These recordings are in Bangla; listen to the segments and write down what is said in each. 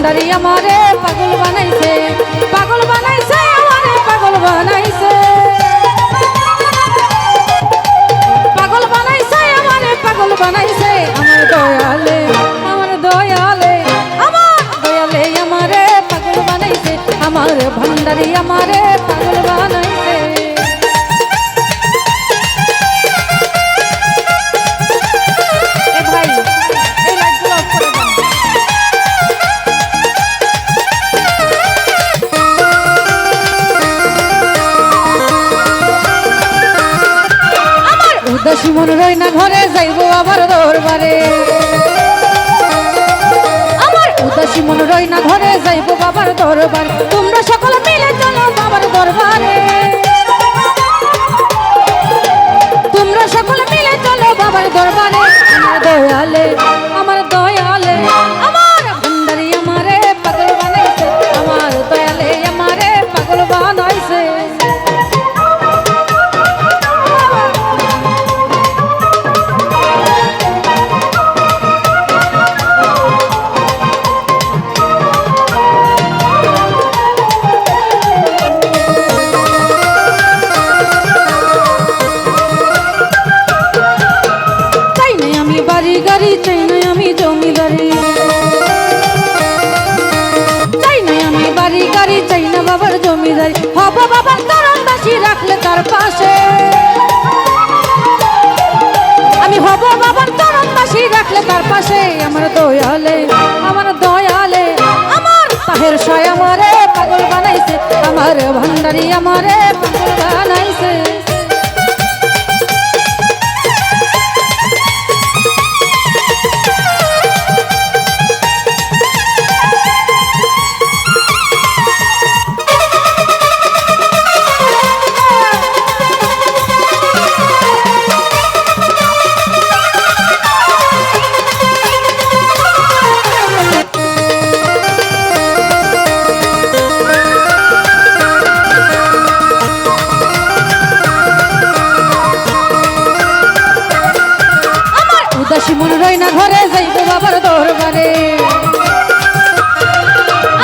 ভান্ডারি আমারে পাগল বানাইছে, পাগল বানাইছে, আমারে পাগল বানাইছে, পাগল বানাইছে, আমারে পাগল বানাইছে। আমার দয়ালে, আমার দয়ালে, আমার দয়ালে আমারে পাগল বানাইছে, আমার ভান্ডারি আমারে পাগল বানাইছে। উদাসী মন রই না ঘরে যাইবো আবার দরবারে, আমার উদাসী মন রই না ঘরে যাইবো বাবার দরবার। তোমরা সকলে মিলে চলো বাবার দরবারে, তোমরা সকলে মিলে চলো বাবার দরবারে। আমার দয়ালে, আমার দয়ালে, আমার ভান্ডারি আমারে পাগল বানাইছে, আমার দয়ালে আমারে পাগল বানাইছে। গাড়ি চাই না আমি জমিদারি, চাই না আমি বাড়ি গাড়ি, চাই না বাবার জমিদারি। হব বাবার চরণ দাসী রাখলে তার পাশে, আমি হব বাবার চরণ দাসী রাখলে তার পাশে। আমার দয়ালে, আমার দয়ালে, আমার তাহের সায় আমারে পাগল বানাইছে, আমার ভান্ডারি আমারে পাগল বানাইছে। উদাসী মন রই না ঘরে যাইবো বাবার দরবারে,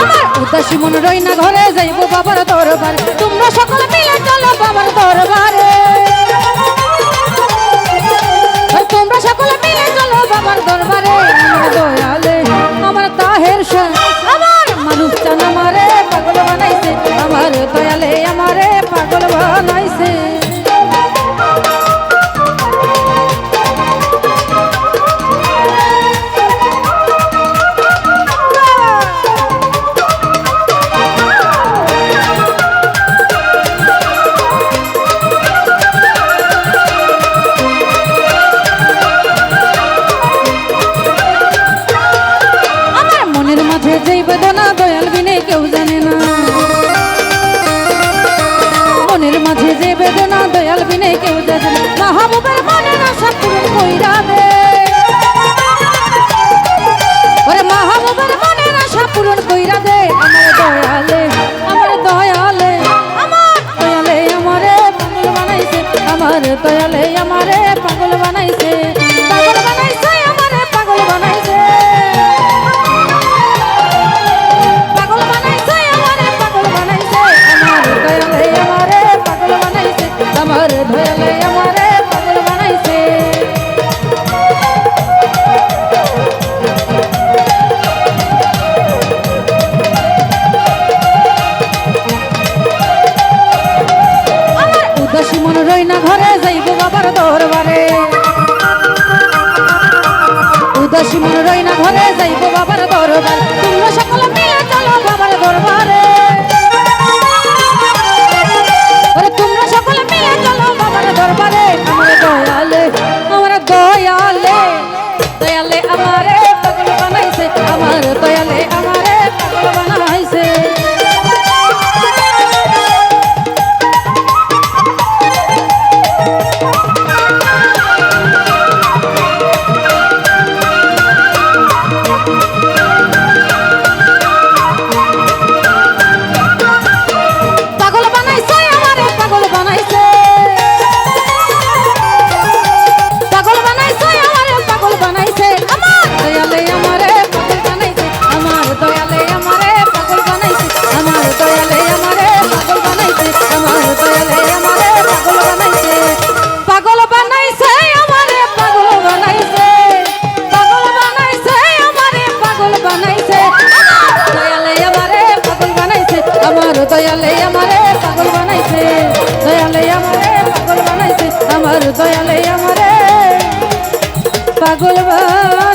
আমার উদাসী মন রই না ঘরে যাইবো বাবার দরবারে। তোমরা সকলে মিলে চলো বাবার দরবারে, তোমরা সকলে মিলে চলো বাবার দরবারে। আমার দয়ালে, আমার তাহের শাহ, আমার মানুষ চান আমারে পাগল বানাইছে, আমার দয়ালে আমারে পাগল বানাইছে। যেই বেদনা দয়াল বিনে কেউ জানে না, মনের মাঝে যে বেদনা দয়াল বিনে কেউ জানে না। মাহবুবের মনের আশা পূরণ কইরা দে, ওরে মাহবুবের মনের আশা পূরণ কইরা দে। আমার দয়ালে, আমার দয়ালে, আমার দয়ালে আমারে পাগল বানাইছে, আমার দয়ালে আমারে পাগল বানাইছে, পাগল বানাইছে, আমারে পাগল বানাইছে, পাগল বানাইছে, আমারে পাগল বানাইছে। আমার দয়ালে আমারে পাগল বানাইছে, আমার দয়ালে আমারে পাগল বানাইছে। আমার উদাসী মন রই না ঘরে যাইবো বাবার দরবারে, উদাসী মন রই না ঘরে যাইবো বাবার দরবার। তোমরা সকলে মিলে চলো বাবার দরবারে, ওরে তোমরা সকলে মিলে চলো বাবার দরবারে। আমার দয়ালে, আমার দয়ালে, দয়ালে আমারে পাগল বানাইছে, আমার দয়ালে আমারে পাগল বানাইছে। আমার দয়ালে আমারে পাগল বানাইছে।